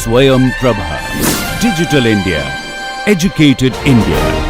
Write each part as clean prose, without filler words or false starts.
Swayam Prabha. Digital India. Educated India.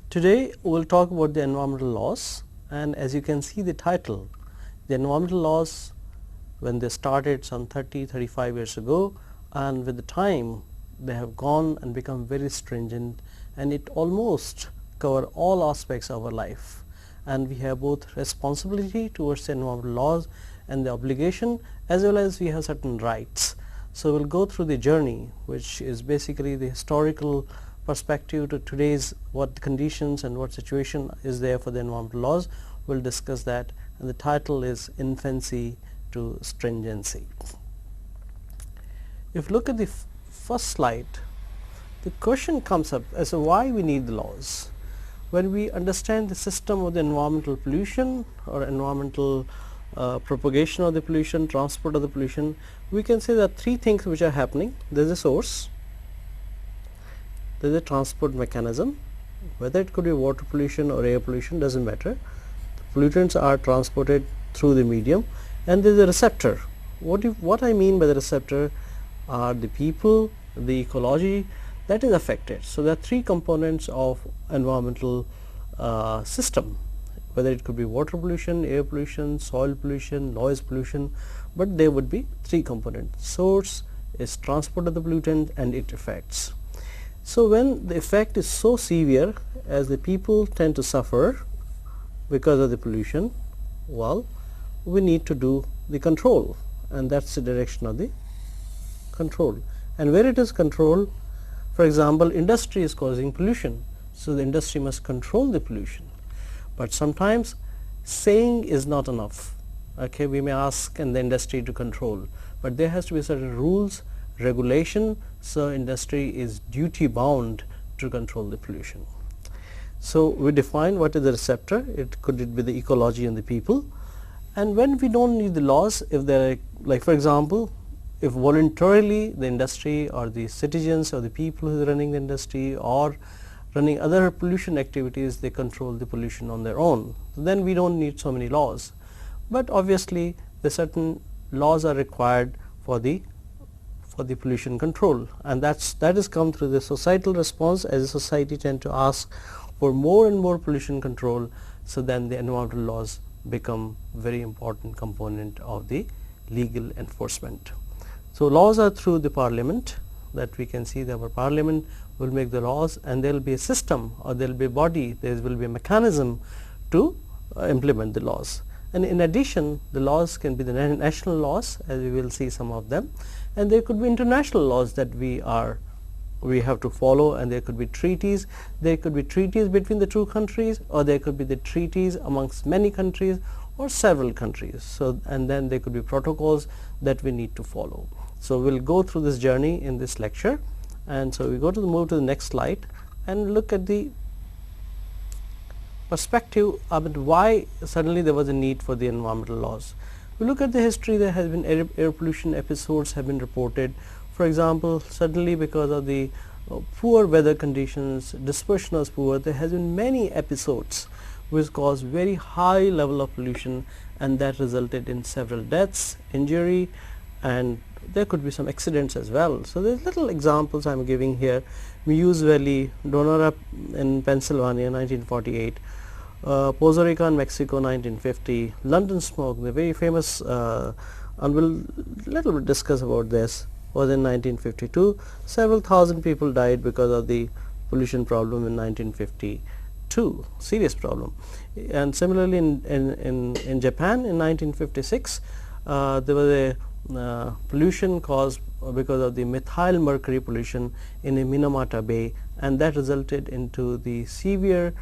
Today we will talk about the environmental laws, and as you can see the title, the environmental laws, when they started some 35 years ago, and with the time they have gone and become very stringent, and it almost cover all aspects of our life, and we have both responsibility towards the environmental laws and the obligation, as well as we have certain rights. So we will go through the journey, which is basically the historical perspective to today's what conditions and what situation is there for the environmental laws. We will discuss that, and the title is Infancy to Stringency. If you look at the first slide, the question comes up as to why we need the laws. When we understand the system of the environmental pollution or environmental propagation of the pollution, transport of the pollution, we can say that three things which are happening. There is a source, there is a transport mechanism, whether it could be water pollution or air pollution, does not matter. The pollutants are transported through the medium, and there is a receptor. What I mean by the receptor are the people, the ecology that is affected. So there are three components of environmental system, whether it could be water pollution, air pollution, soil pollution, noise pollution, but there would be three components. Source is transport of the pollutant and its effects. So when the effect is so severe as the people tend to suffer because of the pollution, well, we need to do the control, and that is the direction of the control. And where it is controlled, for example, industry is causing pollution, so the industry must control the pollution. But sometimes saying is not enough. Okay, we may ask and the industry to control, but there has to be certain rules, regulation, so industry is duty bound to control the pollution. So we define what is the receptor. It could be the ecology and the people. And when we don't need the laws, if there are, like for example, if voluntarily the industry or the citizens or the people who are running the industry or running other pollution activities, they control the pollution on their own, then we don't need so many laws. But obviously the certain laws are required for the pollution control, and that has come through the societal response. As a society tend to ask for more and more pollution control, so then the environmental laws become very important component of the legal enforcement. So laws are through the parliament, that we can see that our parliament will make the laws, and there will be a system or there will be a body, there will be a mechanism to implement the laws. And in addition, the laws can be the national laws, as we will see some of them, and there could be international laws that we have to follow, and there could be treaties. There could be treaties between the two countries, or there could be the treaties amongst many countries or several countries. So, and then there could be protocols that we need to follow. So we will go through this journey in this lecture, and so we move to the next slide and look at the perspective about why suddenly there was a need for the environmental laws. We look at the history. There has been air pollution episodes have been reported. For example, suddenly because of the poor weather conditions, dispersion was poor, there has been many episodes which caused very high level of pollution, and that resulted in several deaths, injury, and there could be some accidents as well. So there's little examples I'm giving here. Meuse Valley, Donora in Pennsylvania, 1948. Poza Rica in Mexico, 1950. London smoke, the very famous, and we'll little bit discuss about this, was in 1952. Several thousand people died because of the pollution problem in 1952, serious problem. And similarly in Japan in 1956, there was pollution caused because of the methyl mercury pollution in the Minamata Bay, and that resulted into the severe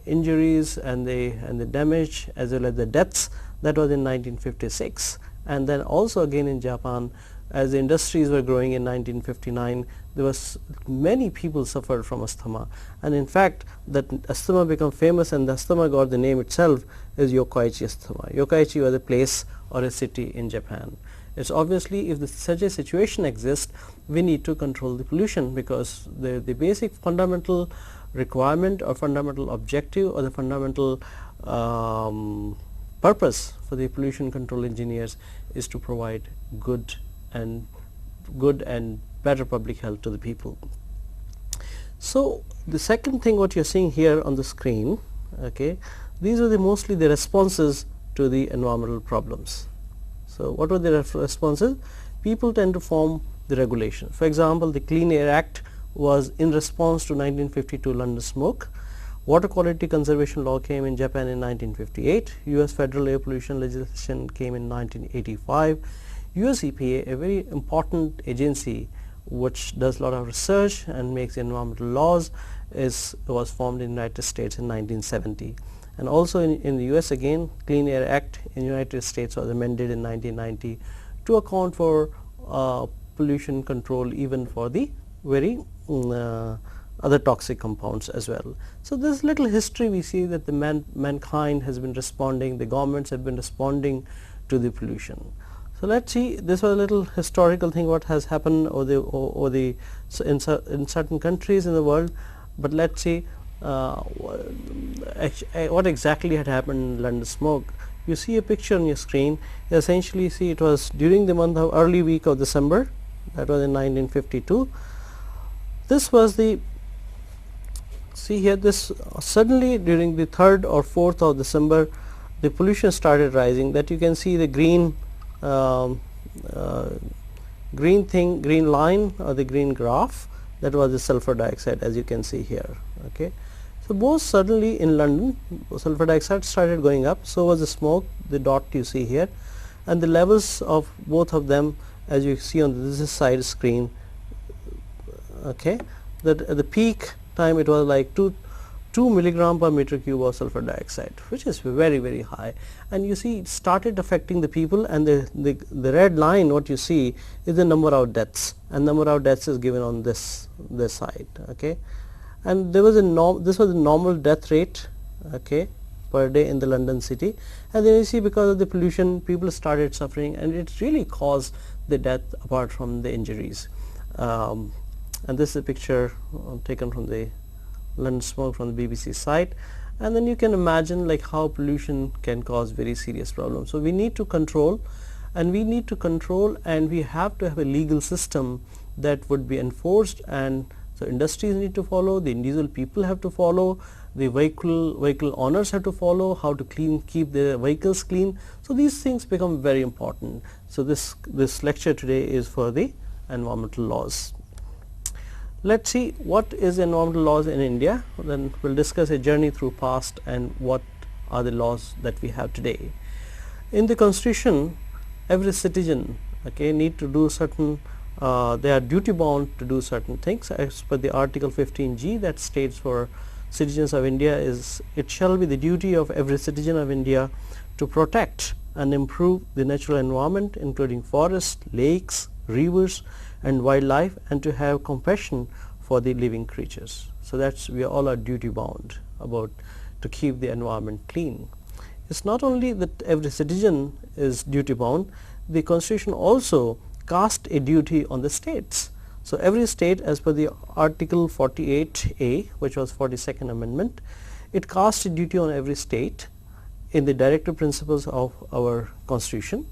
injuries and the damage as well as the deaths. That was in 1956, and then also again in Japan, as the industries were growing in 1959, there was many people suffered from asthma, and in fact that asthma became famous, and the asthma got the name itself is Yokkaichi asthma. Yokkaichi was a place or a city in Japan. It's obviously, if such a situation exists, we need to control the pollution, because the basic fundamental requirement or fundamental objective or the fundamental purpose for the pollution control engineers is to provide good and better public health to the people. So the second thing what you're seeing here on the screen, okay, these are mostly the responses to the environmental problems. So what were the responses? People tend to form the regulation. For example, the Clean Air Act was in response to 1952 London smoke. Water quality conservation law came in Japan in 1958. US federal air pollution legislation came in 1985. US EPA, a very important agency which does a lot of research and makes environmental laws, was formed in the United States in 1970. And also in the US again, Clean Air Act in the United States was amended in 1990 to account for pollution control even for the very other toxic compounds as well. So this little history we see that the mankind has been responding, the governments have been responding to the pollution. So let's see, this was a little historical thing what has happened in certain countries in the world, but let's see what exactly had happened in London smoke. You see a picture on your screen. You essentially see it was during the month of early week of December, that was in 1952. This was the, see here, this suddenly during the 3rd or 4th of December the pollution started rising. That you can see the green green line or the green graph, that was the sulfur dioxide, as you can see here. Okay, so both suddenly in London sulfur dioxide started going up, so was the smoke, the dot you see here, and the levels of both of them as you see on this side screen. Okay, that at the peak time it was like 2 milligram per meter cube of sulfur dioxide, which is very, very high, and you see it started affecting the people, and the red line what you see is the number of deaths, and number of deaths is given on this side. Okay, and there was this was a normal death rate, okay, per day in the London city, and then you see because of the pollution people started suffering, and it really caused the death apart from the injuries. And this is a picture taken from the London smoke from the BBC site, and then you can imagine like how pollution can cause very serious problems. So we need to control, and we have to have a legal system that would be enforced, and so industries need to follow, the individual people have to follow, the vehicle owners have to follow how to keep their vehicles clean. So these things become very important. So this lecture today is for the environmental laws. Let's see what is environmental laws in India, then we'll discuss a journey through past and what are the laws that we have today. In the constitution, every citizen, okay, need to do certain, they are duty bound to do certain things as per the article 15G that states for citizens of India is, it shall be the duty of every citizen of India to protect and improve the natural environment including forests, lakes, rivers and wildlife, and to have compassion for the living creatures. So that's, we all are duty bound about to keep the environment clean. It's not only that every citizen is duty bound, the constitution also cast a duty on the states. So every state, as per the article 48A, which was 42nd amendment, it cast a duty on every state in the directive principles of our constitution.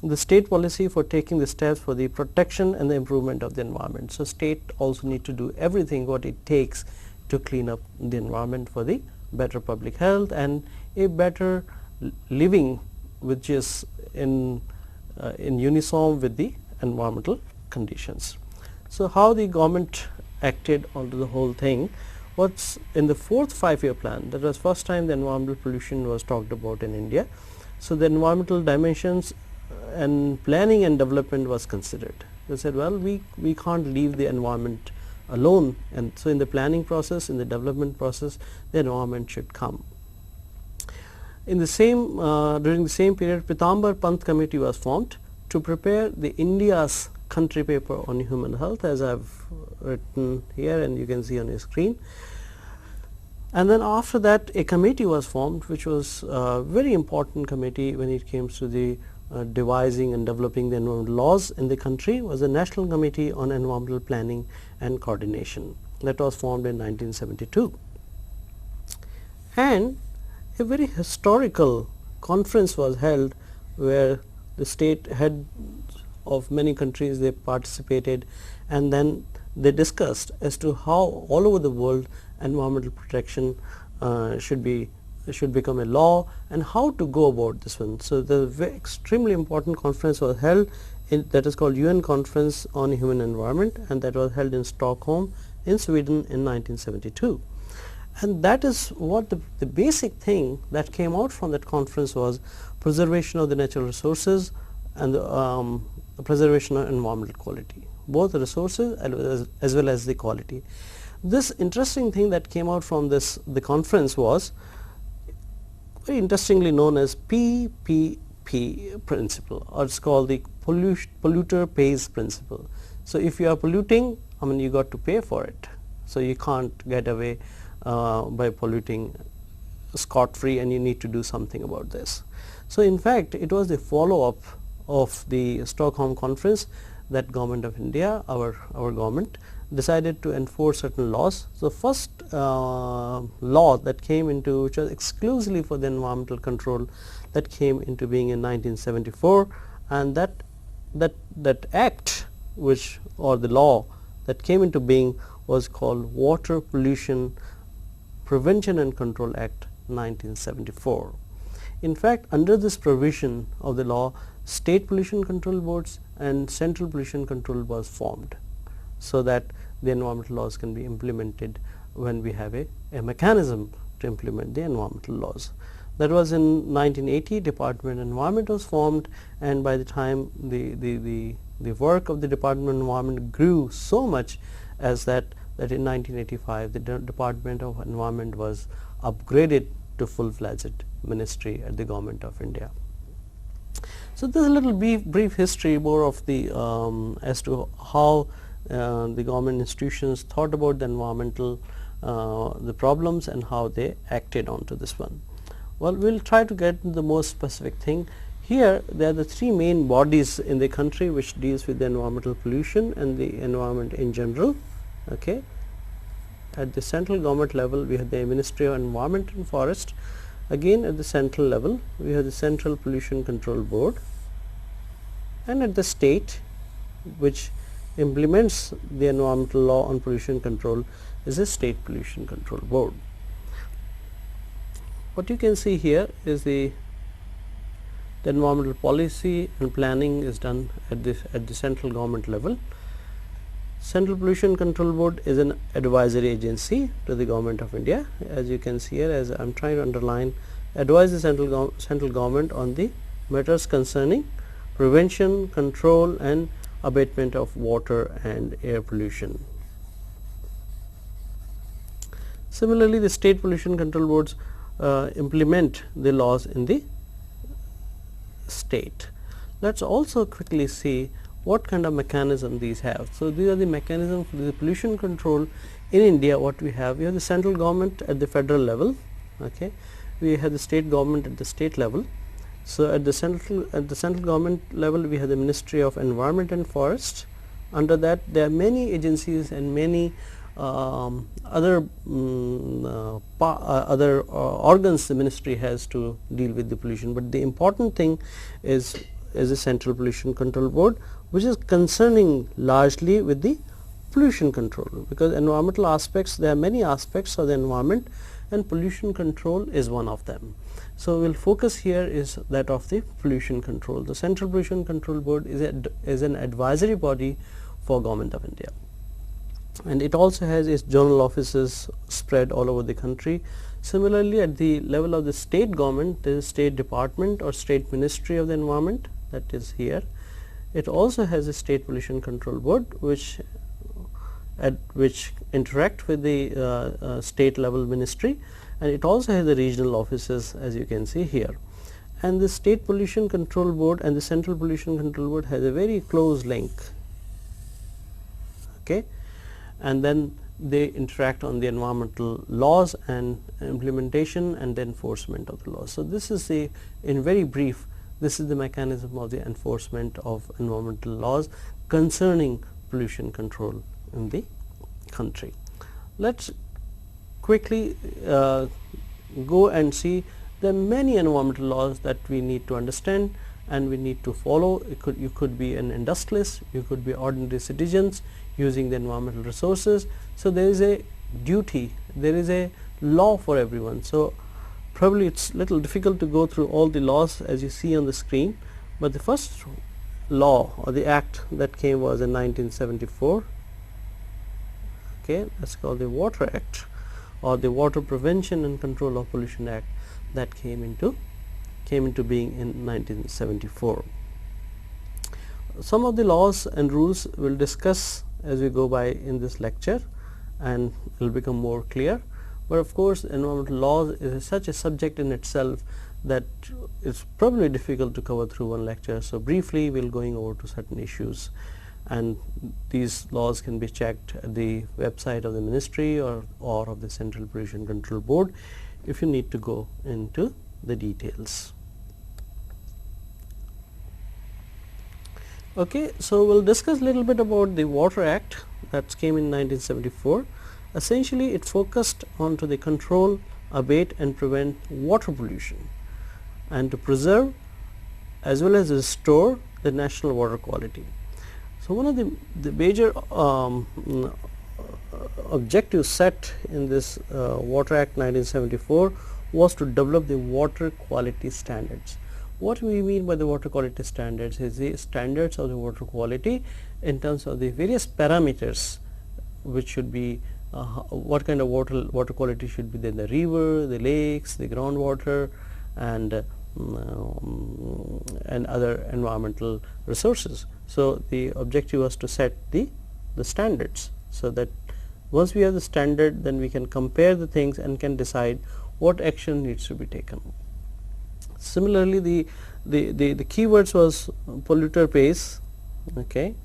The state policy for taking the steps for the protection and the improvement of the environment. So state also need to do everything what it takes to clean up the environment for the better public health and a better living, which is in unison with the environmental conditions. So how the government acted onto the whole thing? What's in the 4th 5-year plan, that was first time the environmental pollution was talked about in India. So the environmental dimensions and planning and development was considered. They said, well, we can't leave the environment alone, and so in the planning process, in the development process, the environment should come. In the same during the same period, Pitambar Pant Committee was formed to prepare the India's country paper on human health, as I have written here and you can see on your screen. And then after that, a committee was formed, which was a very important committee when it came to the devising and developing the environmental laws in the country, was the National Committee on Environmental Planning and Coordination, that was formed in 1972. And a very historical conference was held where the state head of many countries, they participated, and then they discussed as to how all over the world environmental protection should become a law and how to go about this one. So the extremely important conference was held that is called UN Conference on Human Environment, and that was held in Stockholm in Sweden in 1972. And that is what the basic thing that came out from that conference was preservation of the natural resources and the preservation of environmental quality, both the resources as well as the quality. This interesting thing that came out from the conference was very interestingly known as PPP principle, or it's called the polluter pays principle. So if you are polluting, I mean, you got to pay for it. So you can't get away by polluting scot-free, and you need to do something about this. So in fact, it was the follow-up of the Stockholm conference that Government of India, our government, decided to enforce certain laws. So first law that came into, which was exclusively for the environmental control, that came into being in 1974, and that act which, or the law that came into being, was called Water Pollution Prevention and Control Act 1974. In fact, under this provision of the law, state pollution control boards and central pollution control was formed, so that the environmental laws can be implemented when we have a mechanism to implement the environmental laws. That was in 1980. Department of Environment was formed, and by the time the work of the Department of Environment grew so much as that in 1985 the Department of Environment was upgraded to full-fledged ministry at the Government of India. So this is a little brief history more of the as to how the government institutions thought about the environmental the problems and how they acted onto this one. Well, we will try to get the most specific thing. Here there are the three main bodies in the country which deals with the environmental pollution and the environment in general. Okay. At the central government level, we have the Ministry of Environment and Forest. Again, at the central level, we have the Central Pollution Control Board, and at the state, which implements the environmental law on pollution control, is the State Pollution Control Board. What you can see here is the environmental policy and planning is done at the central government level. Central Pollution Control Board is an advisory agency to the Government of India. As you can see here, as I am trying to underline, advise the central government on the matters concerning prevention, control and abatement of water and air pollution. Similarly, the State Pollution Control Boards implement the laws in the state. Let us also quickly see what kind of mechanism these have. So these are the mechanism for the pollution control in India. What we have the central government at the federal level, okay. We have the state government at the state level. So at the central government level, we have the Ministry of Environment and Forest. Under that, there are many agencies and many other organs the ministry has to deal with the pollution, but the important thing is the Central Pollution Control Board, which is concerning largely with the pollution control, because environmental aspects, there are many aspects of the environment and pollution control is one of them. So we will focus here is that of the pollution control. The Central Pollution Control Board is an advisory body for Government of India, and it also has its zonal offices spread all over the country. Similarly, at the level of the state government, there is State Department or State Ministry of the Environment, that is here. It also has a State Pollution Control Board which interact with the state level ministry, and it also has the regional offices, as you can see here. And the State Pollution Control Board and the Central Pollution Control Board has a very close link, okay, and then they interact on the environmental laws and implementation and the enforcement of the laws. So, this is the, in very brief, this is the mechanism of the enforcement of environmental laws concerning pollution control in the country. Let us quickly go and see there are many environmental laws that we need to understand and we need to follow. You could be an industrialist, you could be ordinary citizens using the environmental resources. So, there is a duty, there is a law for everyone. So, probably it is little difficult to go through all the laws as you see on the screen, but the first law or the act that came was in 1974. Okay, that is called the Water Act or the Water Prevention and Control of Pollution Act, that came into being in 1974. Some of the laws and rules we will discuss as we go by in this lecture, and it will become more clear. But of course, environmental laws is such a subject in itself that it's probably difficult to cover through one lecture. So, briefly we will going over to certain issues, and these laws can be checked at the website of the ministry or of the Central Pollution Control Board if you need to go into the details. Okay, so we will discuss a little bit about the Water Act that came in 1974. Essentially, it focused on to the control, abate and prevent water pollution and to preserve as well as restore the national water quality. So, one of the major objectives set in this Water Act 1974 was to develop the water quality standards. What we mean by the water quality standards is the standards of the water quality in terms of the various parameters which should be what kind of water quality should be in the river, the lakes, the groundwater and other environmental resources. So, the objective was to set the standards, so that once we have the standard, then we can compare the things and can decide what action needs to be taken. Similarly, the keywords was polluter pays, okay,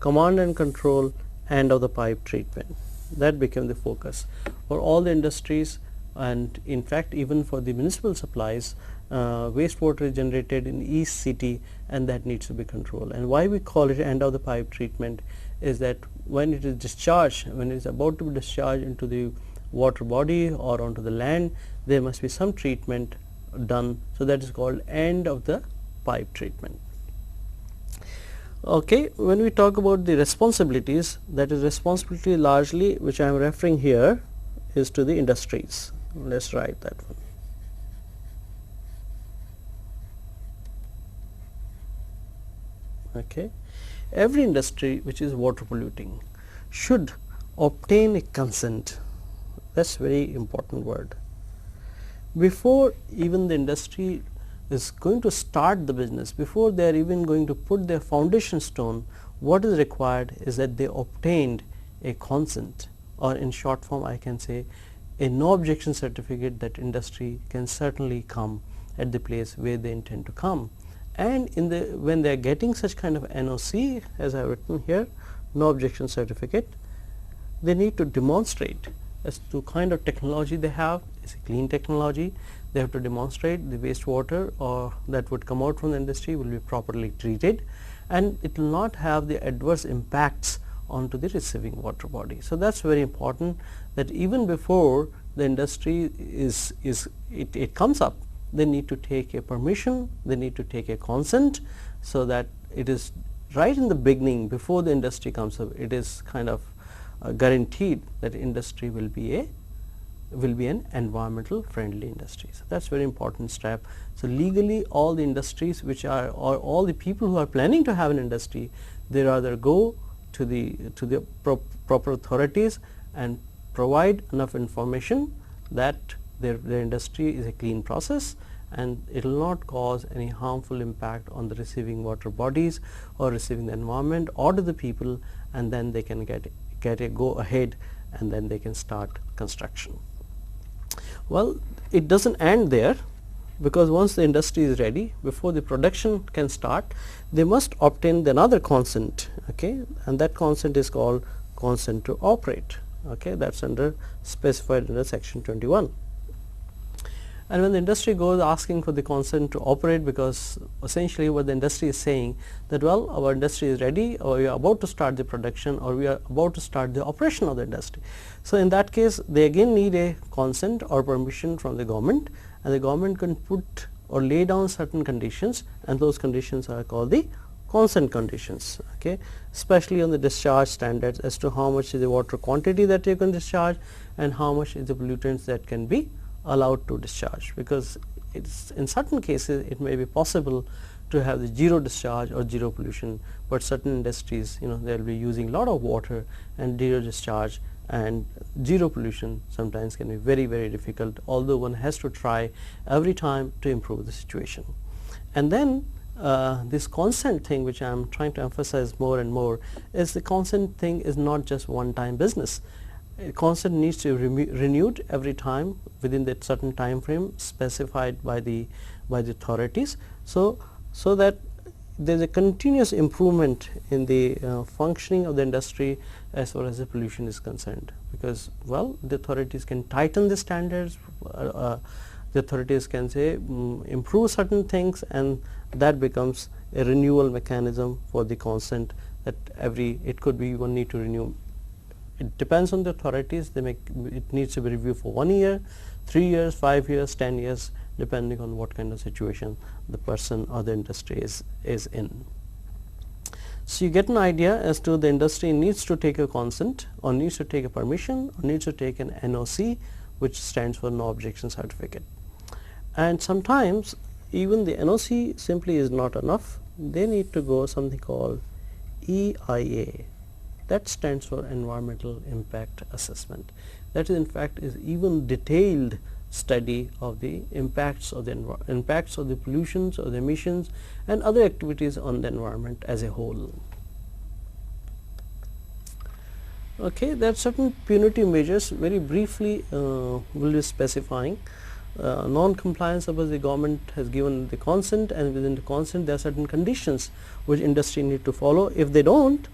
command and control, end of the pipe treatment. That became the focus for all the industries, and in fact even for the municipal supplies, wastewater is generated in each city and that needs to be controlled. And why we call it end of the pipe treatment is that when it is discharged, when it is about to be discharged into the water body or onto the land, there must be some treatment done. So, that is called end of the pipe treatment. Okay, when we talk about the responsibilities, that is responsibility largely which I am referring here is to the industries. Let us write that one. Okay. Every industry which is water polluting should obtain a consent. That is very important word. Before even the industry is going to start the business, before they are even going to put their foundation stone, what is required is that they obtained a consent, or in short form I can say a no objection certificate that industry can certainly come at the place where they intend to come. And in the when they are getting such kind of NOC, as I have written here, no objection certificate, they need to demonstrate as to kind of technology they have is a clean technology. They have to demonstrate the wastewater or that would come out from the industry will be properly treated, and it will not have the adverse impacts onto the receiving water body. So, that is very important, that even before the industry it comes up, they need to take a permission, they need to take a consent, so that it is right in the beginning before the industry comes up, it is kind of guaranteed that industry will be an environmental friendly industry. So, that is very important step. So, legally all the industries which are, or all the people who are planning to have an industry, they rather go to the proper authorities and provide enough information that their industry is a clean process and it will not cause any harmful impact on the receiving water bodies or receiving the environment or to the people, and then they can get a go ahead, and then they can start construction. Well, it does not end there, because once the industry is ready, before the production can start, they must obtain another consent, okay, and that consent is called consent to operate, okay, that is specified under section 21. And when the industry goes asking for the consent to operate, because essentially what the industry is saying that, well, our industry is ready, or we are about to start the production, or we are about to start the operation of the industry. So in that case, they again need a consent or permission from the government, and the government can put or lay down certain conditions, and those conditions are called the consent conditions, okay, especially on the discharge standards as to how much is the water quantity that you can discharge and how much is the pollutants that can be allowed to discharge, because it's in certain cases it may be possible to have the zero discharge or zero pollution, but certain industries, you know, they will be using a lot of water, and zero discharge and zero pollution sometimes can be very, very difficult, although one has to try every time to improve the situation. And then this consent thing, which I am trying to emphasize more and more, is the consent thing is not just one time business. Consent needs to be renewed every time within that certain time frame specified by the authorities, so that there is a continuous improvement in the functioning of the industry as far as the pollution is concerned, because, well, the authorities can tighten the standards, the authorities can say improve certain things, and that becomes a renewal mechanism for the consent, that it could be one need to renew. It depends on the authorities. It needs to be reviewed for 1 year, 3 years, 5 years, 10 years, depending on what kind of situation the person or the industry is in. So you get an idea as to the industry needs to take a consent, or needs to take a permission, or needs to take an NOC, which stands for no objection certificate. And sometimes even the NOC simply is not enough. They need to go something called EIA. That stands for environmental impact assessment. That is, in fact, is even detailed study of the impacts of the pollutions or the emissions and other activities on the environment as a whole. Okay, there are certain punitive measures. Very briefly, will be specifying non-compliance. Suppose the government has given the consent, and within the consent there are certain conditions which industry need to follow. If they don't,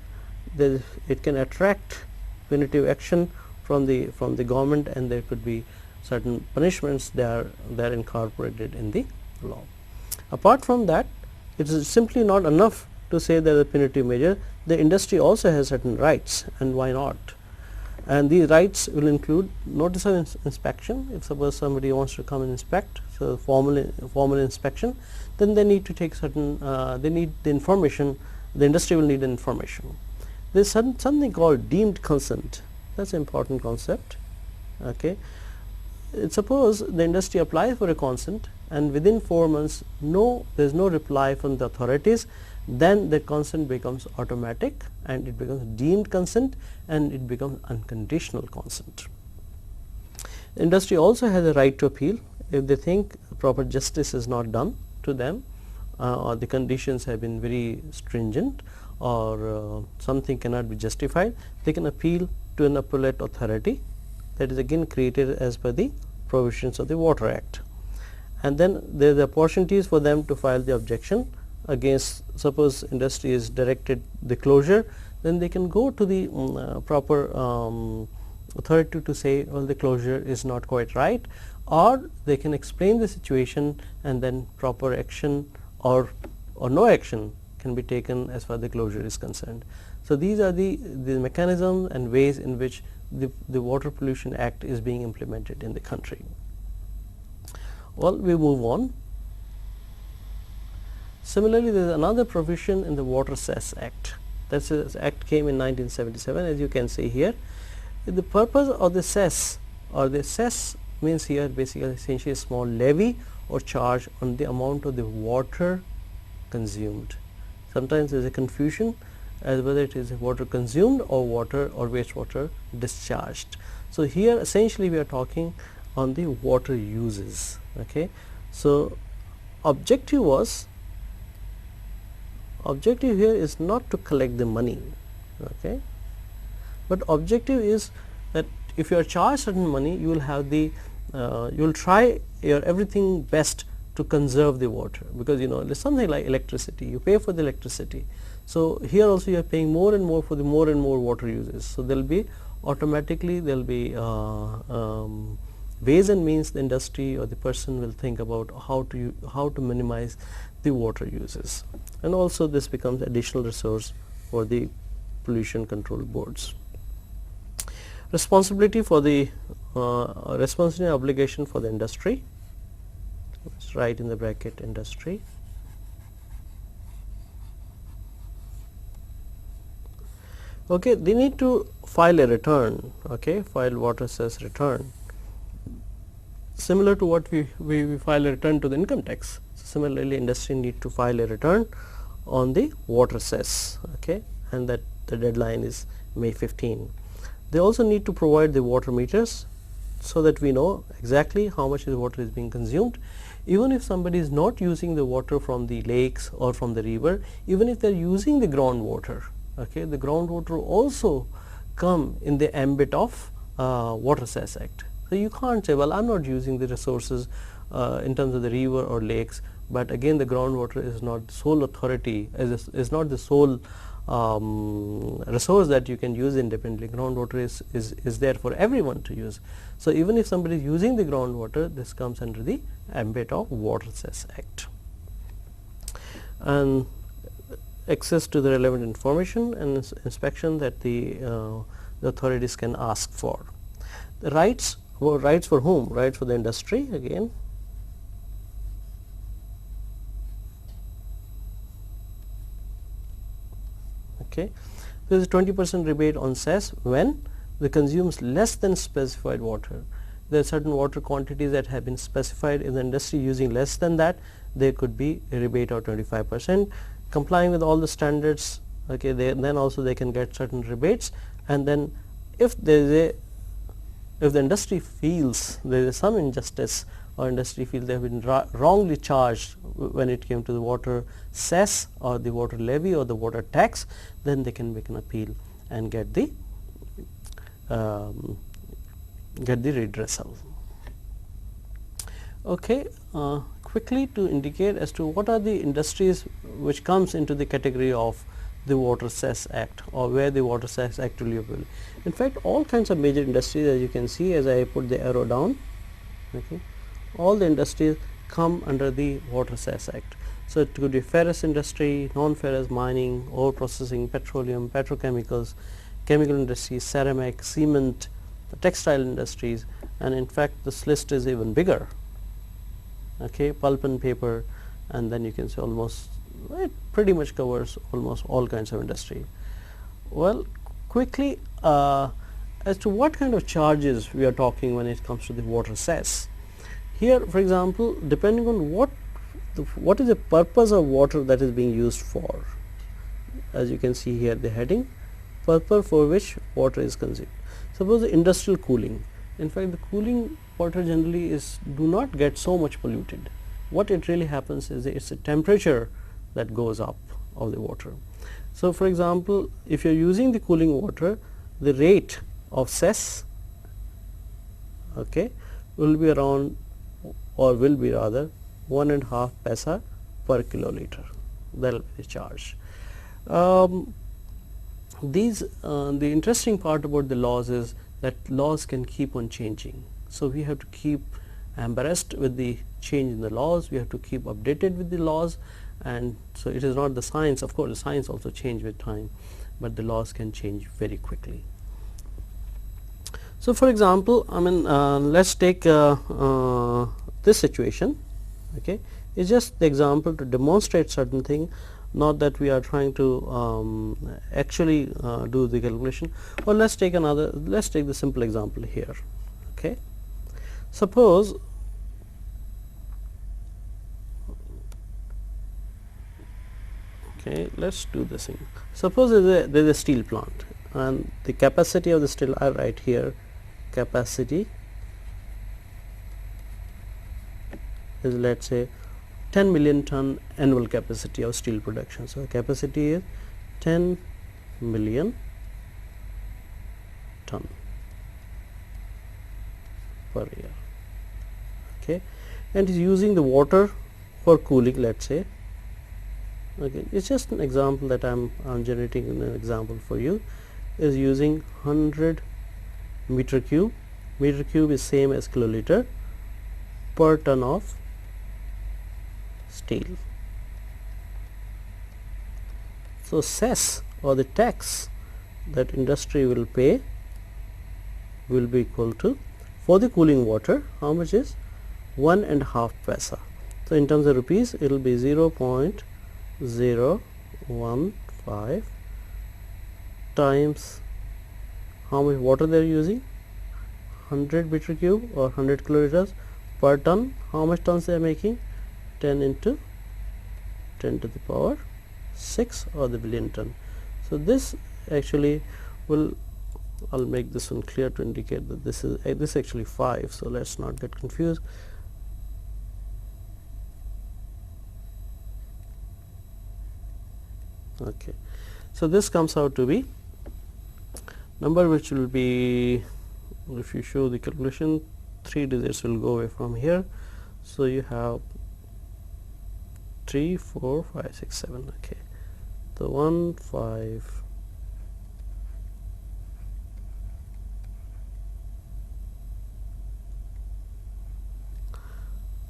it can attract punitive action from the government, and there could be certain punishments that are incorporated in the law. Apart from that, it is simply not enough to say that the punitive measure. The industry also has certain rights, and why not? And these rights will include notice of inspection. If suppose somebody wants to come and inspect, so formal inspection, then they need to take certain, they need the information, the industry will need the information. There is something called deemed consent. That is an important concept. Okay. Suppose the industry applies for a consent, and within 4 months there is no reply from the authorities, then the consent becomes automatic, and it becomes deemed consent, and it becomes unconditional consent. The industry also has a right to appeal if they think proper justice is not done to them, or the conditions have been very stringent, or something cannot be justified. They can appeal to an appellate authority that is again created as per the provisions of the Water Act, and then there are the opportunities for them to file the objection against. Suppose industry is directed the closure, then they can go to the proper authority to say, well, the closure is not quite right, or they can explain the situation, and then proper action or no action can be taken as far as the closure is concerned. So these are the mechanisms and ways in which the Water Pollution Act is being implemented in the country. Well, we move on. Similarly, there is another provision in the Water Cess Act. That act came in 1977, as you can see here. The purpose of the cess, or the cess means here basically essentially a small levy or charge on the amount of the water consumed. Sometimes there is a confusion as whether it is water consumed or water or wastewater discharged. So here essentially we are talking on the water uses. Okay. So objective here is not to collect the money, okay, but objective is that if you are charged certain money, you will have the you will try your everything best to conserve the water, because there's something like electricity, you pay for the electricity. So here also you are paying more and more for the more and more water uses. So there will be automatically there will be ways and means the industry or the person will think about how to minimize the water uses, and also this becomes additional resource for the pollution control boards. Responsibility for the responsibility and obligation for the industry. Let's write in the bracket industry. Okay, they need to file a return, okay, file water cess return, similar to what we file a return to the income tax. So similarly, industry need to file a return on the water cess, okay, and that the deadline is May 15. They also need to provide the water meters so that we know exactly how much the water is being consumed. Even if somebody is not using the water from the lakes or from the river, even if they are using the groundwater, okay, the groundwater also come in the ambit of Water Cess Act. So you can't say, well, I'm not using the resources in terms of the river or lakes, but again the groundwater is not the sole authority, is not the sole resource that you can use independently. Groundwater is there for everyone to use. So even if somebody is using the groundwater, this comes under the ambit of Water Cess Act. And access to the relevant information and inspection that the authorities can ask for. The rights, well, rights for whom? Rights for the industry again. Okay. There is a 20% rebate on cess when they consumes less than specified water. There are certain water quantities that have been specified in the industry using less than that, there could be a rebate of 25%. Complying with all the standards, okay, then also they can get certain rebates. And then if there is if the industry feels there is some injustice, or industry feels they have been wrongly charged when it came to the water cess or the water levy or the water tax, then they can make an appeal and get the redressal. Okay, quickly to indicate as to what are the industries which comes into the category of the Water Cess Act, or where the Water Cess Act will be available. In fact, all kinds of major industries, as you can see as I put the arrow down, okay, all the industries come under the Water Cess Act. So it could be ferrous industry, non-ferrous mining, ore processing, petroleum, petrochemicals, chemical industry, ceramic, cement, the textile industries, and in fact this list is even bigger. Okay, pulp and paper, and then you can say almost it pretty much covers almost all kinds of industry. Well, quickly as to what kind of charges we are talking when it comes to the water cess. Here, for example, depending on what is the purpose of water that is being used for, as you can see here the heading, purpose for which water is consumed. Suppose the industrial cooling. In fact, the cooling water generally do not get so much polluted. What it really happens is it's a temperature that goes up of the water. So for example, if you are using the cooling water, the rate of cess, okay, will be around, or will be rather 1.5 paisa per kiloliter. That will be the charge. The interesting part about the laws is that laws can keep on changing. So we have to keep abreast with the change in the laws, we have to keep updated with the laws, and so it is not the science, of course the science also change with time, but the laws can change very quickly. So for example, I mean let's take this situation, okay, it's just the example to demonstrate certain thing, not that we are trying to actually do the calculation. Well, let's take the simple example here. Okay, suppose okay, let's do this thing. Suppose there is a steel plant, and the capacity of the steel, I write here capacity is, let's say, 10 million ton annual capacity of steel production. So capacity is 10 million ton per year. Okay, and is using the water for cooling, let's say. Okay, it's just an example that I'm generating an example for you, is using 100 meter cube. Meter cube is same as kiloliter per ton of steel. So cess, or the tax that industry will pay, will be equal to, for the cooling water, how much is 1.5 paisa. So in terms of rupees, it will be 0.015 times how much water they are using, 100 meter cube or 100 kiloliters per ton. How much tons they are making? 10 into 10 to the power 6, or the billion ton. So this actually will, I'll make this one clear to indicate that this is actually 5. So let's not get confused. Okay, so this comes out to be number which will be, if you show the calculation, 3 digits will go away from here. So you have 3, 4, 5, 6, 7. Okay, the 1, 5.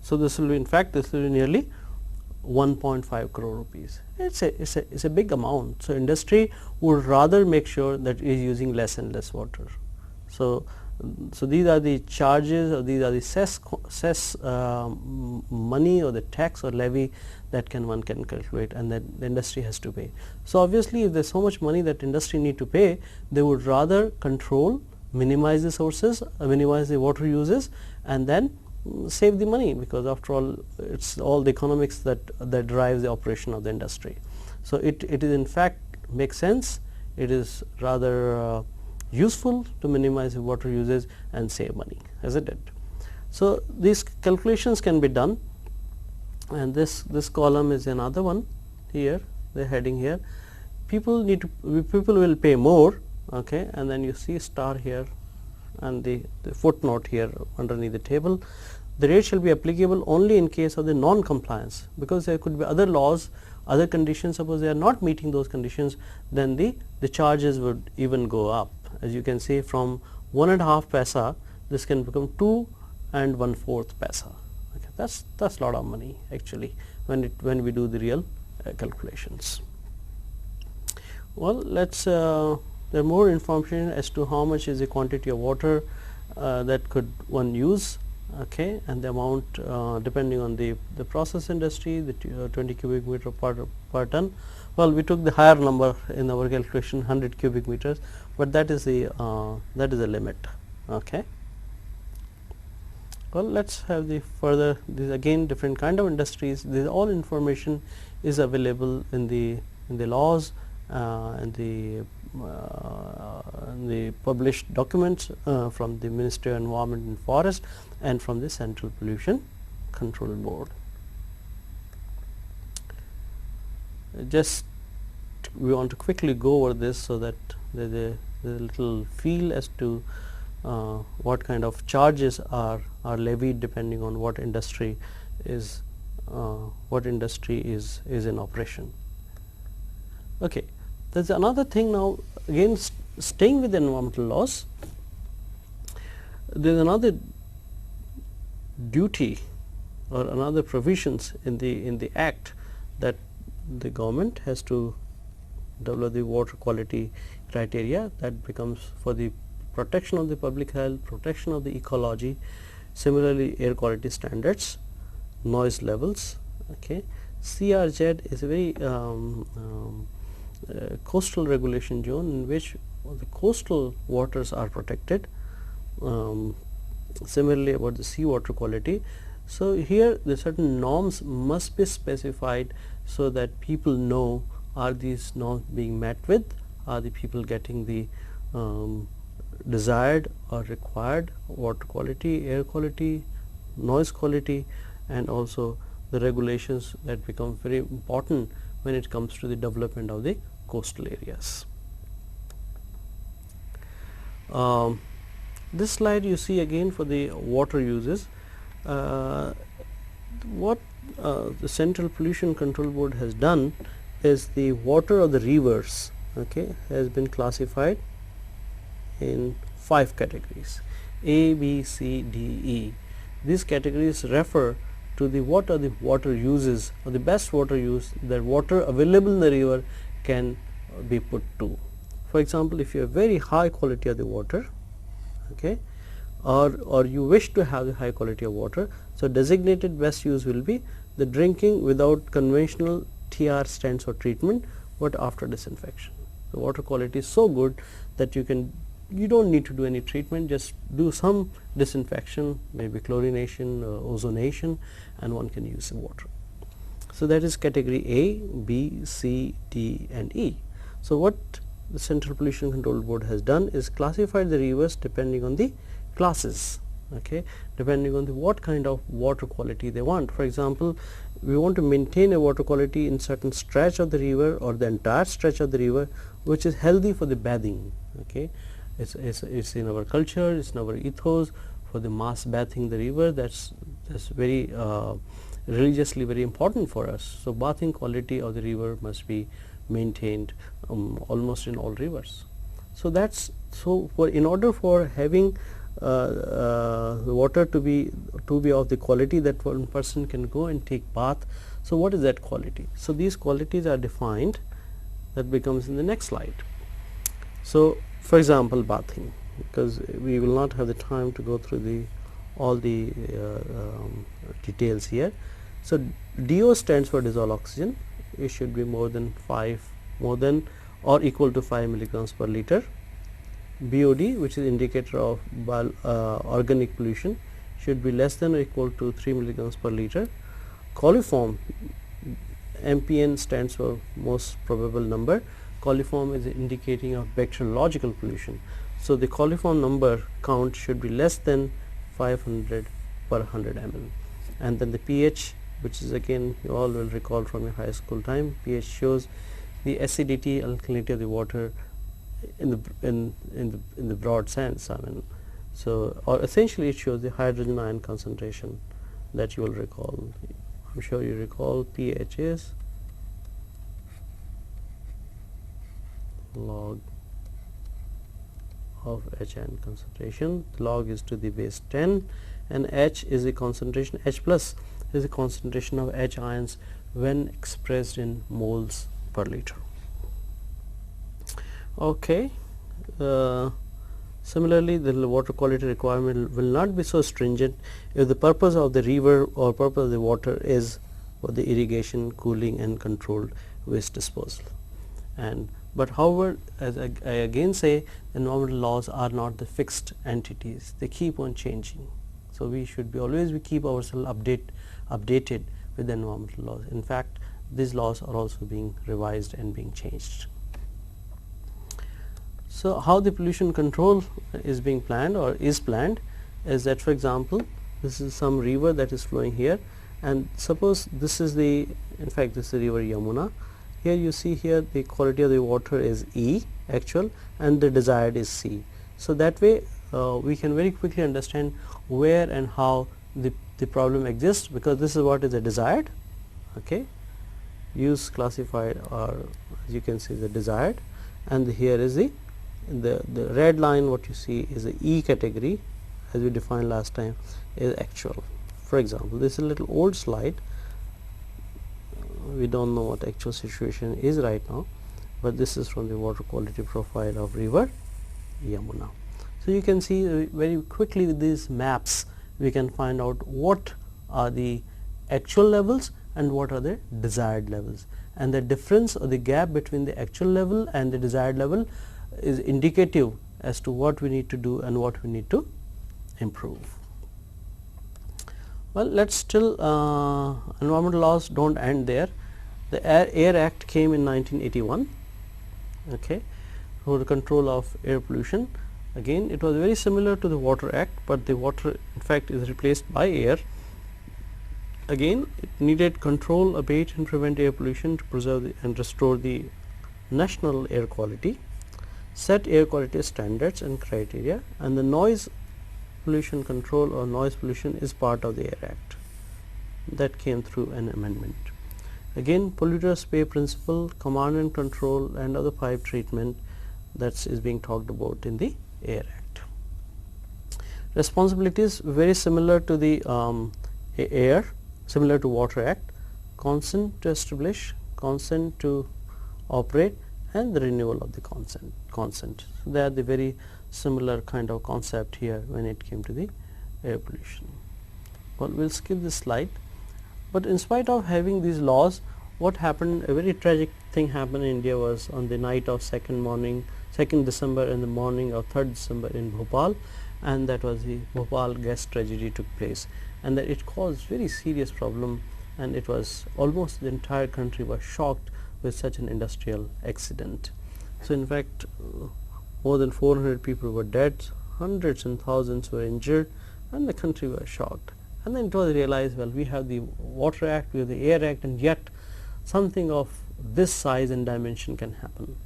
So this will be, in fact, this will be nearly 1.5 crore rupees. It's a big amount. So industry would rather make sure that it is using less and less water. So these are the charges, or these are the cess money, or the tax or levy that one can calculate, and that the industry has to pay. So obviously, if there is so much money that industry need to pay, they would rather control, minimize the sources, minimize the water uses, and then save the money, because after all, it's all the economics that drives the operation of the industry. So it is, in fact, makes sense. It is rather useful to minimize the water uses and save money, isn't it? So these calculations can be done, and this column is another one here, the heading here. People will pay more, okay, and then you see star here and the footnote here underneath the table. The rate shall be applicable only in case of the non-compliance, because there could be other laws, other conditions. Suppose they are not meeting those conditions, then the charges would even go up. As you can see, from 1.5 paisa, this can become 2 1/4 paisa. Okay, that's a lot of money actually when we do the real calculations. Well, let's there are more information as to how much is the quantity of water that could one use, okay, and the amount depending on the process industry, the 20 cubic meter per ton. Well, we took the higher number in our calculation, 100 cubic meters, but that is the limit. Okay. Well, let's have the further. These again different kind of industries. This all information is available in the laws and the published documents from the Ministry of Environment and Forest and from the Central Pollution Control Board. Just we want to quickly go over this so that there is a little feel as to what kind of charges are levied depending on what industry is in operation. Okay, there's another thing now. Again, staying with the environmental laws, there is another duty or another provisions in the act that the government has to develop the water quality criteria that becomes for the protection of the public health, protection of the ecology, similarly air quality standards, noise levels. Okay, CRZ is a very coastal regulation zone in which the coastal waters are protected. Similarly about the sea water quality. So here the certain norms must be specified so that people know, are these norms being met with, are the people getting the desired or required water quality, air quality, noise quality, and also the regulations that become very important when it comes to the development of the coastal areas. This slide you see again for the water uses. What the Central Pollution Control Board has done is the water of the rivers, okay, has been classified in 5 categories: A, B, C, D, E. These categories refer to the what are the water uses or the best water use that water available in the river can be put to. For example, if you have very high quality of the water, okay, or you wish to have the high quality of water, so designated best use will be the drinking without conventional TR stands for treatment, but after disinfection. The water quality is so good that you don't need to do any treatment, just do some disinfection, maybe chlorination or ozonation, and one can use the water. So that is category A, B, C, D and E. So what the Central Pollution Control Board has done is classified the rivers depending on the classes, okay, depending on the what kind of water quality they want. For example, we want to maintain a water quality in certain stretch of the river or the entire stretch of the river which is healthy for the bathing, okay. It's in our culture, it's in our ethos for the mass bathing the river. That's very religiously very important for us. So bathing quality of the river must be maintained almost in all rivers. So that's in order for having the water to be of the quality that one person can go and take bath. So what is that quality? So these qualities are defined. That becomes in the next slide. So for example, bathing, because we will not have the time to go through all the details here. So DO stands for dissolved oxygen. It should be more than or equal to 5 milligrams per liter. BOD, which is indicator of organic pollution, should be less than or equal to 3 milligrams per liter. Coliform, MPN stands for most probable number. Coliform is indicating of bacteriological pollution. So the coliform number count should be less than 500 per 100 ml. And then the pH, which is again you all will recall from your high school time, pH shows the acidity, alkalinity of the water in the broad sense. I mean, so or essentially it shows the hydrogen ion concentration that you will recall. I'm sure you recall pH is log of HN concentration. Log is to the base 10 and H is the concentration, H plus is the concentration of H ions when expressed in moles per liter. Okay. Similarly, the water quality requirement will not be so stringent if the purpose of the river or purpose of the water is for the irrigation, cooling and controlled waste disposal. But however, as I again say, environmental laws are not the fixed entities, they keep on changing. So we should always keep ourselves updated with the environmental laws. In fact, these laws are also being revised and being changed. So how the pollution control is being planned or is planned is that, for example, this is some river that is flowing here, and suppose this is in fact this is the river Yamuna. Here you see here the quality of the water is E actual and the desired is C. So that way we can very quickly understand where and how the problem exists, because this is what is the desired, okay, use classified, or as you can see the desired, and here is the red line what you see is the E category as we defined last time is actual. For example, this is a little old slide. We don't know what actual situation is right now, but this is from the water quality profile of river Yamuna. So you can see very quickly with these maps we can find out what are the actual levels and what are the desired levels, and the difference or the gap between the actual level and the desired level is indicative as to what we need to do and what we need to improve. Well, let's still environmental laws don't end there. The Air Act came in 1981, okay, for the control of air pollution. Again, it was very similar to the Water Act, but the water in fact is replaced by air, again it needed control, abate and prevent air pollution to preserve and restore the national air quality, set air quality standards and criteria, and the noise pollution control or noise pollution is part of the Air Act that came through an amendment. Again, polluters pay principle, command and control and other pipe treatment that is being talked about in the Air Act. Responsibilities very similar to the air, similar to Water Act, consent to establish, consent to operate and the renewal of the consent. So, they are the very similar kind of concept here when it came to the air pollution. Well, we will skip this slide, but in spite of having these laws, what happened, a very tragic thing happened in India was on the night of 2nd December and the morning of 3rd December in Bhopal, and that was the Bhopal gas tragedy took place, and that it caused very serious problem, and it was almost the entire country was shocked with such an industrial accident. So, in fact, more than 400 people were dead, hundreds and thousands were injured, and the country was shocked. And then it was realized, well, we have the Water Act, we have the Air Act, and yet something of this size and dimension can happen.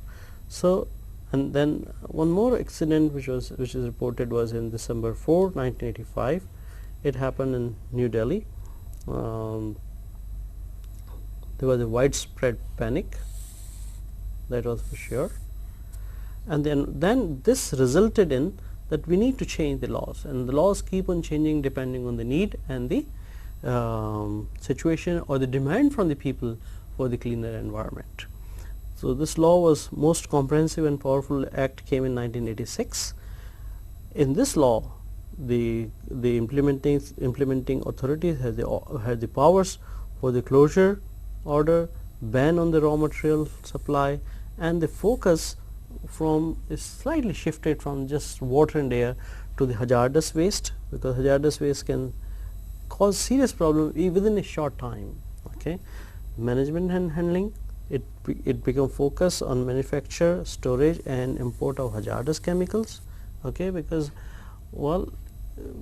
So, and then one more accident which is reported was in December 4, 1985. It happened in New Delhi. There was a widespread panic, that was for sure, and then this resulted in that we need to change the laws, and the laws keep on changing depending on the need and the situation or the demand from the people for the cleaner environment. So, this law was most comprehensive and powerful act came in 1986. In this law, the implementing authorities had the powers for the closure order, ban on the raw material supply, and the focus from is slightly shifted from just water and air to the hazardous waste, because hazardous waste can cause serious problem within a short time. Okay, management and handling, it become focus on manufacture, storage and import of hazardous chemicals. Okay, because well,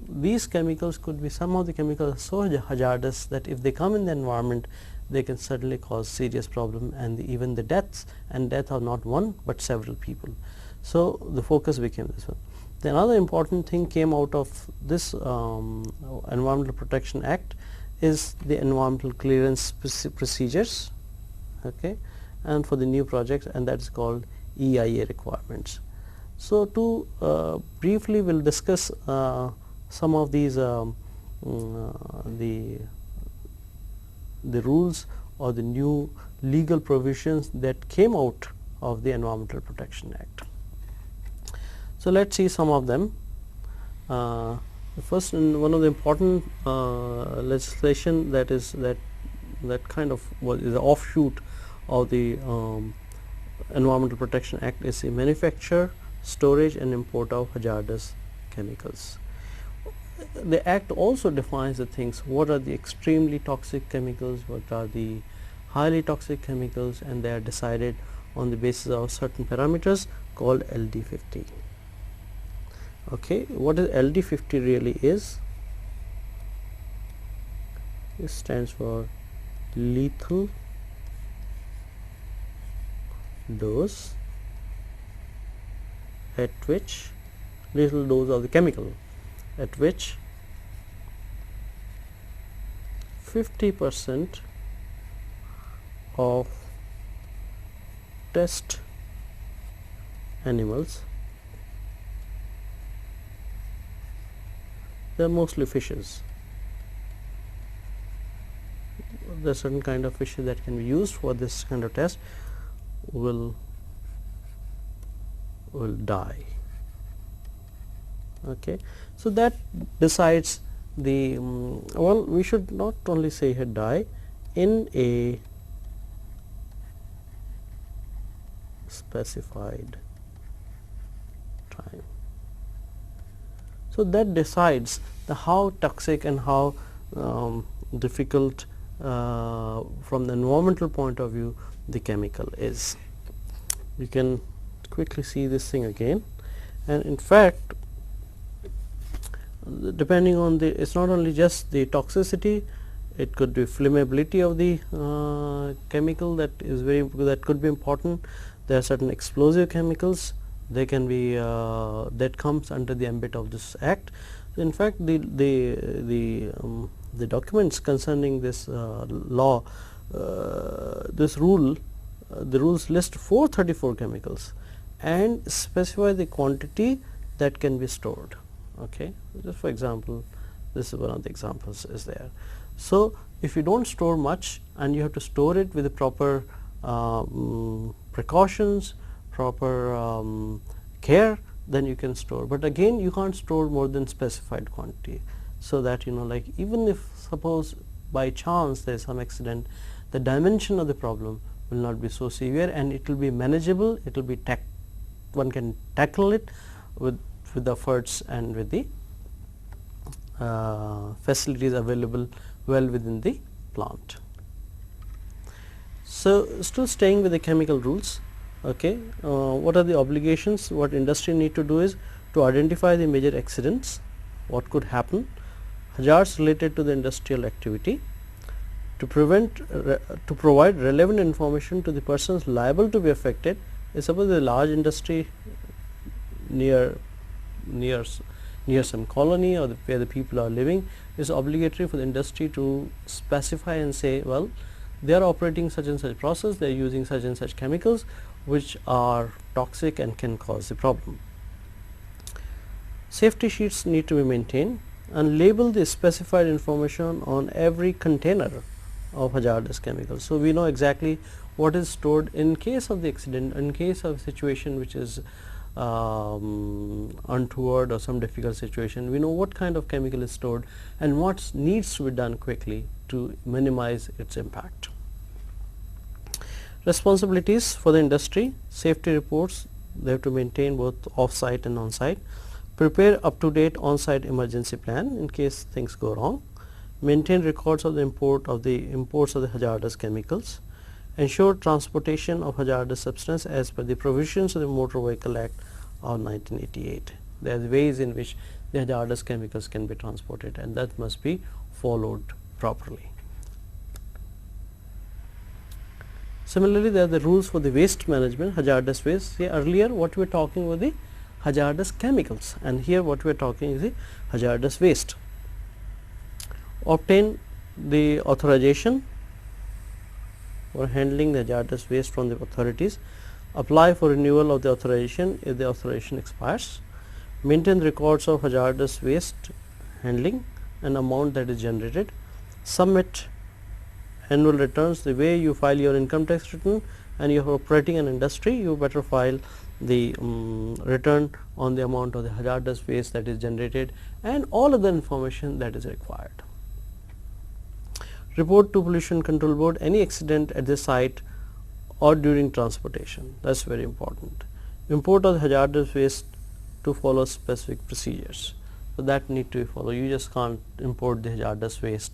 these chemicals could be, some of the chemicals are so hazardous that if they come in the environment, they can certainly cause serious problem, and even the deaths, and death are not one but several people. So, the focus became this one. The another important thing came out of this Environmental Protection Act is the environmental clearance procedures, okay, and for the new projects, and that is called EIA requirements. So, to briefly we will discuss some of these the rules or the new legal provisions that came out of the Environmental Protection Act. So, let us see some of them. The first and one of the important legislation that is that kind of is an offshoot of the Environmental Protection Act is the manufacture, storage and import of hazardous chemicals. The Act also defines the things, what are the extremely toxic chemicals, what are the highly toxic chemicals, and they are decided on the basis of certain parameters called LD50. Okay, what is LD50 really is? It stands for lethal dose at which, lethal dose of the chemical at which 50% of test animals, they are mostly fishes. There are certain kind of fishes that can be used for this kind of test will die. Okay. So, that decides the well, we should not only say here die in a specified time. So, that decides the how toxic and how difficult from the environmental point of view the chemical is. You can quickly see this thing again, and in fact depending on the, it is not only just the toxicity, it could be flammability of the chemical, that could be important. There are certain explosive chemicals, they can be that comes under the ambit of this act. In fact, the documents concerning this law, this rule, the rules list 434 chemicals and specify the quantity that can be stored. Okay, just for example, this is one of the examples is there. So if you don't store much and you have to store it with the proper precautions, proper care, then you can store. But again, you can't store more than specified quantity, so that like even if suppose by chance there is some accident, the dimension of the problem will not be so severe and it will be manageable. It will be one can tackle it with the efforts and with the facilities available well within the plant. So still staying with the chemical rules. Okay, what are the obligations? What industry need to do is to identify the major accidents, what could happen, hazards related to the industrial activity, to provide relevant information to the persons liable to be affected. Suppose a large industry near some colony or where the people are living, is obligatory for the industry to specify and say, well, they are operating such and such process, they are using such and such chemicals which are toxic and can cause the problem. Safety sheets need to be maintained and label the specified information on every container of hazardous chemicals. So we know exactly what is stored in case of the accident, in case of a situation which is untoward or some difficult situation. We know what kind of chemical is stored and what needs to be done quickly to minimize its impact. Responsibilities for the industry: safety reports, they have to maintain both off-site and on-site, prepare up-to-date on-site emergency plan in case things go wrong, maintain records of the imports of the hazardous chemicals, ensure transportation of hazardous substance as per the provisions of the Motor Vehicle Act of 1988. There are ways in which the hazardous chemicals can be transported and that must be followed properly. Similarly, there are the rules for the waste management, hazardous waste. See, earlier what we were talking was the hazardous chemicals and here what we are talking is the hazardous waste. Obtain the authorization for handling the hazardous waste from the authorities, apply for renewal of the authorization if the authorization expires, maintain records of hazardous waste handling and amount that is generated, submit annual returns. The way you file your income tax return and you are operating an industry, you better file the return on the amount of the hazardous waste that is generated and all other information that is required. Report to Pollution Control Board any accident at the site or during transportation, that is very important. Import of hazardous waste to follow specific procedures, so that need to be followed. You just can't import the hazardous waste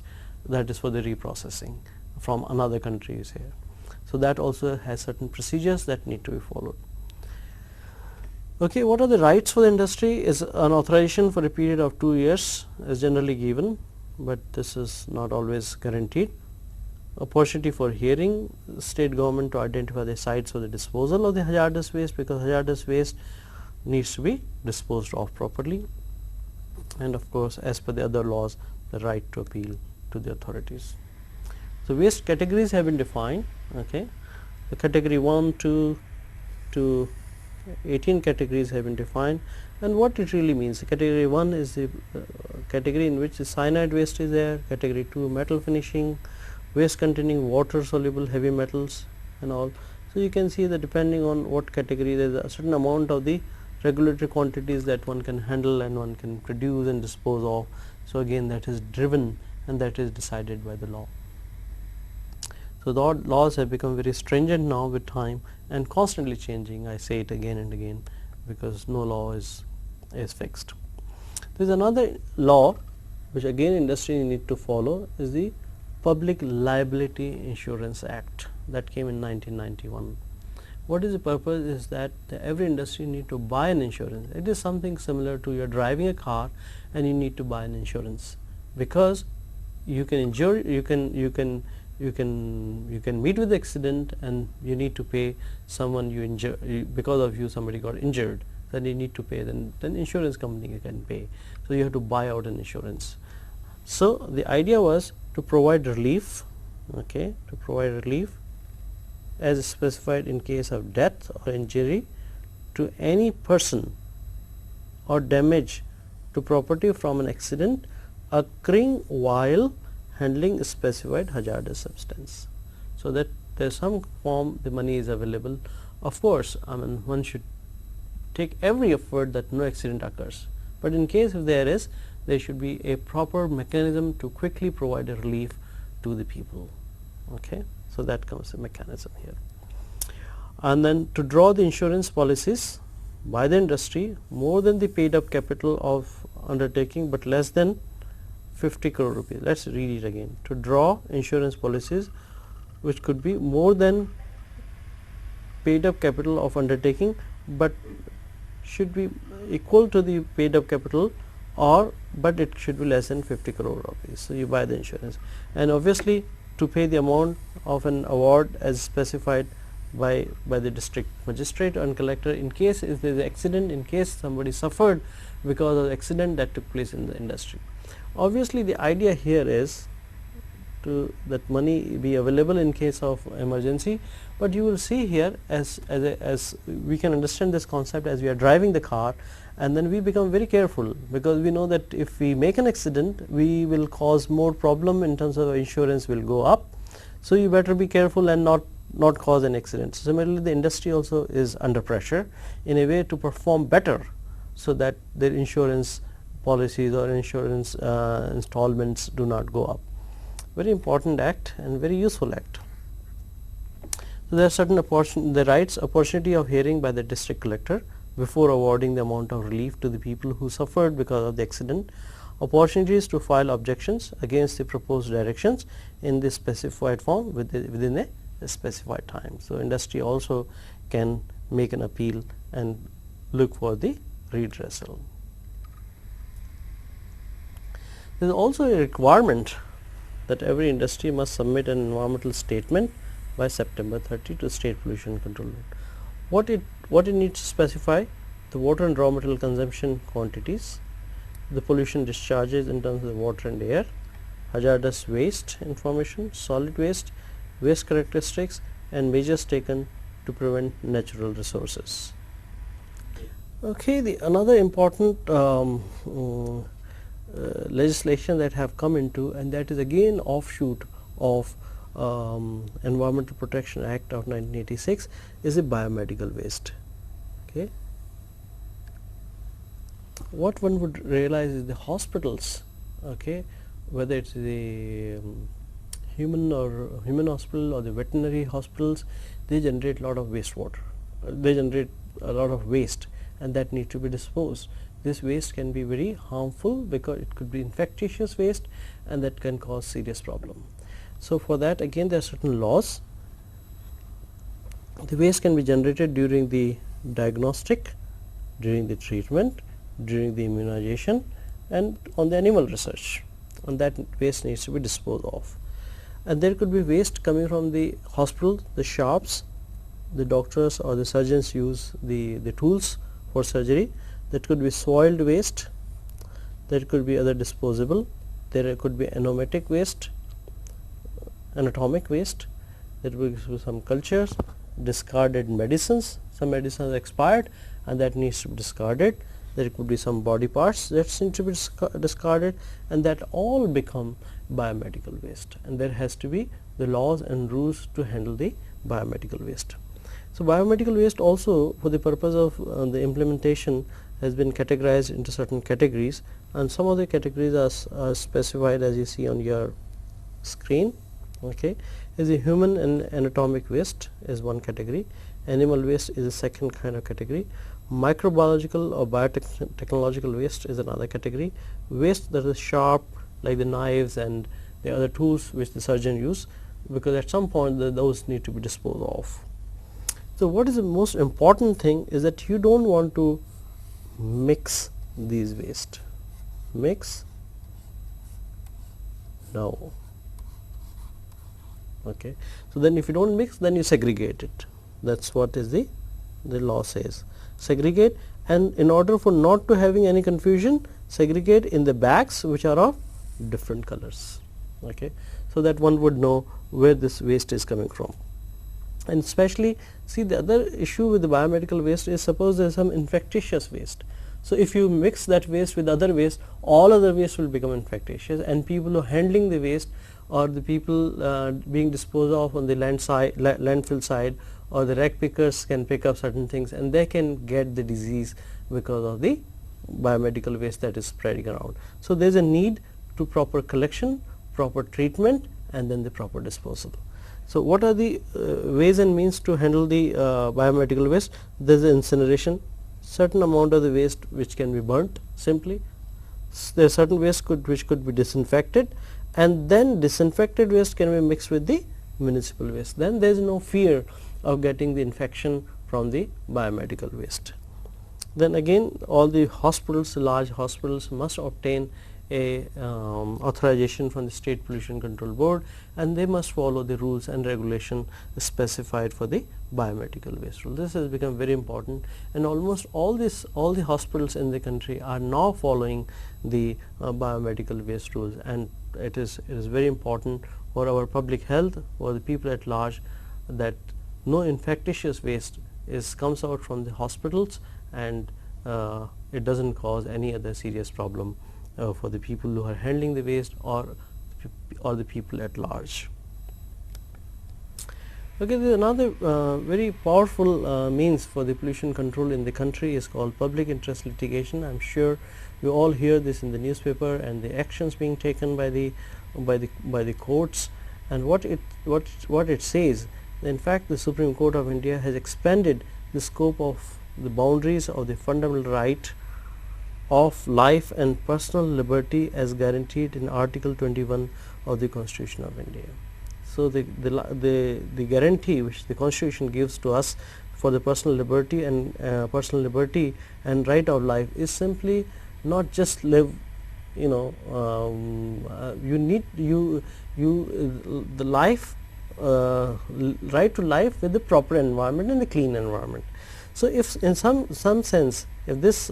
that is for the reprocessing from another country is here. So that also has certain procedures that need to be followed. Okay, what are the rights for the industry? Is an authorization for a period of 2 years is generally given, but this is not always guaranteed. Opportunity for hearing, state government to identify the sites for the disposal of the hazardous waste, because hazardous waste needs to be disposed of properly, and of course as per the other laws the right to appeal to the authorities. So waste categories have been defined. Okay, the category 1, 2 to 18 categories have been defined, and what it really means. Category 1 is the category in which the cyanide waste is there, category 2 metal finishing, waste containing water soluble heavy metals and all. So you can see that depending on what category, there is a certain amount of the regulatory quantities that one can handle and one can produce and dispose of. So again that is driven and that is decided by the law. So the laws have become very stringent now with time and constantly changing. I say it again and again because no law is fixed. There is another law which again industry need to follow, is the Public Liability Insurance Act that came in 1991. What is the purpose is that every industry need to buy an insurance. It is something similar to you are driving a car and you need to buy an insurance, because you can injure, you can meet with the accident and you need to pay someone you injure, because of you somebody got injured, then you need to pay, then insurance company can pay. So you have to buy out an insurance. So the idea was to provide relief, okay, to provide relief as specified in case of death or injury to any person or damage to property from an accident occurring while handling a specified hazardous substance. So that there is some form the money is available. Of course, I mean, one should take every effort that no accident occurs, but in case if there is, there should be a proper mechanism to quickly provide a relief to the people. Okay, so that comes the mechanism here. And then to draw the insurance policies by the industry more than the paid up capital of undertaking but less than 50 crore rupees. Let us read it again. To draw insurance policies which could be more than paid up capital of undertaking but should be equal to the paid up capital, or but it should be less than 50 crore rupees. So you buy the insurance, and obviously to pay the amount of an award as specified by the district magistrate and collector in case if there is an accident, in case somebody suffered because of the accident that took place in the industry. Obviously the idea here is to that money be available in case of emergency, but you will see here as we can understand this concept as we are driving the car, and then we become very careful because we know that if we make an accident we will cause more problem in terms of insurance will go up. So you better be careful and not cause an accident. Similarly, the industry also is under pressure in a way to perform better so that their insurance policies or insurance installments do not go up. Very important act and very useful act. So there are certain the rights opportunity of hearing by the district collector before awarding the amount of relief to the people who suffered because of the accident, opportunities to file objections against the proposed directions in the specified form within a specified time. So industry also can make an appeal and look for the redressal. There is also a requirement that every industry must submit an environmental statement by September 30 to State Pollution Control Board. What it needs to specify: the water and raw material consumption quantities, the pollution discharges in terms of the water and air, hazardous waste information, solid waste, waste characteristics, and measures taken to prevent natural resources. Okay, another important legislation that have come into, and that is again offshoot of Environmental Protection Act of 1986, is the biomedical waste. Okay, what one would realize is the hospitals, okay, whether it's the human hospital or the veterinary hospitals, they generate a lot of wastewater, they generate a lot of waste, and that needs to be disposed. This waste can be very harmful because it could be infectious waste, and that can cause serious problem. So for that again there are certain laws. The waste can be generated during the diagnostic, during the treatment, during the immunization, and on the animal research, and that waste needs to be disposed of. And there could be waste coming from the hospital, the shops, the doctors or the surgeons use the tools for surgery. That could be soiled waste, there could be other disposable, there could be anatomic waste, there will be some cultures, discarded medicines, some medicines are expired and that needs to be discarded, there could be some body parts that need to be discarded, and that all become biomedical waste, and there has to be the laws and rules to handle the biomedical waste. So biomedical waste also, for the purpose of the implementation, has been categorized into certain categories, and some of the categories are specified as you see on your screen. Okay, is the human and anatomic waste is one category, animal waste is a second kind of category, microbiological or biotechnological waste is another category, waste that is sharp like the knives and the other tools which the surgeon use, because at some point those need to be disposed of. So what is the most important thing is that you don't want to mix these waste, mix No. Okay. So then if you don't mix, then you segregate it. That's what is the law says. Segregate, and in order for not to having any confusion, segregate in the bags which are of different colors. Okay. So that one would know where this waste is coming from. And especially, see, the other issue with the biomedical waste is, suppose there is some infectious waste. So if you mix that waste with other waste, all other waste will become infectious, and people who are handling the waste, or the people being disposed of on the landfill side, or the rag pickers can pick up certain things, and they can get the disease because of the biomedical waste that is spreading around. So there is a need to proper collection, proper treatment, and then the proper disposal. So what are the ways and means to handle the biomedical waste? There is incineration, certain amount of the waste which can be burnt simply. There are certain waste which could be disinfected, and then disinfected waste can be mixed with the municipal waste. Then there is no fear of getting the infection from the biomedical waste. Then again, all the hospitals, the large hospitals, must obtain a authorization from the State Pollution Control Board, and they must follow the rules and regulation specified for the biomedical waste rule. This has become very important, and almost all the hospitals in the country are now following the biomedical waste rules, and it is very important for our public health, for the people at large, that no infectious waste comes out from the hospitals, and it does not cause any other serious problem for the people who are handling the waste, or the people at large. Okay, there is another very powerful means for the pollution control in the country is called public interest litigation. I am sure you all hear this in the newspaper, and the actions being taken by the courts, and what it says. In fact, the Supreme Court of India has expanded the scope of the boundaries of the fundamental right of life and personal liberty as guaranteed in Article 21 of the Constitution of India. So the guarantee which the Constitution gives to us for the personal liberty and right of life is simply not just live, the life, right to life with the proper environment and the clean environment. So if in some sense, if this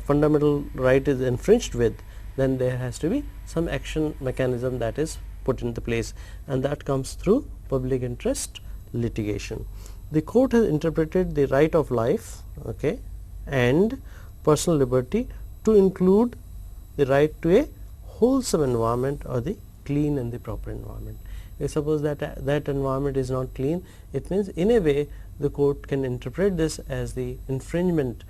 fundamental right is infringed with, then there has to be some action mechanism that is put into place, and that comes through public interest litigation. The court has interpreted the right of life, okay, and personal liberty to include the right to a wholesome environment, or the clean and the proper environment. If suppose that environment is not clean, it means in a way the court can interpret this as the infringement,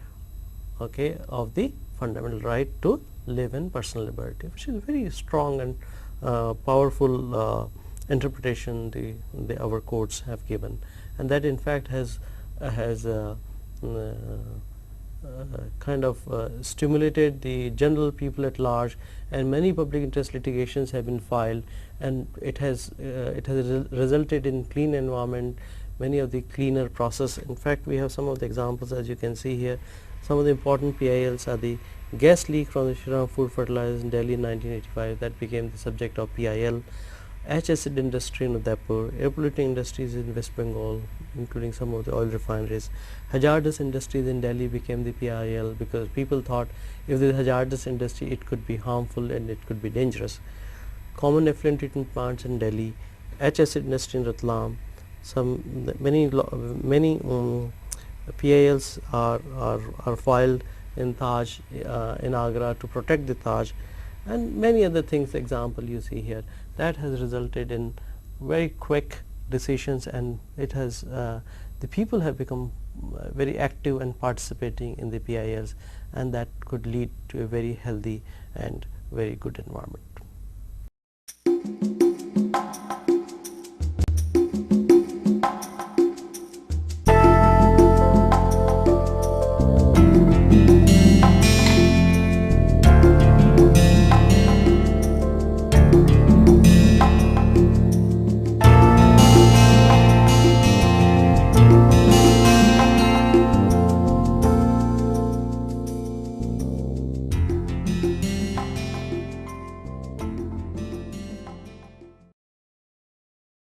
okay, of the fundamental right to live in personal liberty, which is very strong and powerful interpretation our courts have given, and that in fact has kind of stimulated the general people at large, and many public interest litigations have been filed, and it has resulted in clean environment, many of the cleaner process. In fact, we have some of the examples, as you can see here. Some of the important PILs are the gas leak from the Shriram food fertilizers in Delhi in 1985, that became the subject of PIL. H-acid industry in Udaipur, air polluting industries in West Bengal, including some of the oil refineries. Hazardous industries in Delhi became the PIL, because people thought if there is hazardous industry, it could be harmful and it could be dangerous. Common effluent treatment plants in Delhi, H-acid industry in Ratlam. Many PILs are filed in Taj in Agra to protect the Taj, and many other things. Example you see here, that has resulted in very quick decisions, and it has the people have become very active and participating in the PILs, and that could lead to a very healthy and very good environment.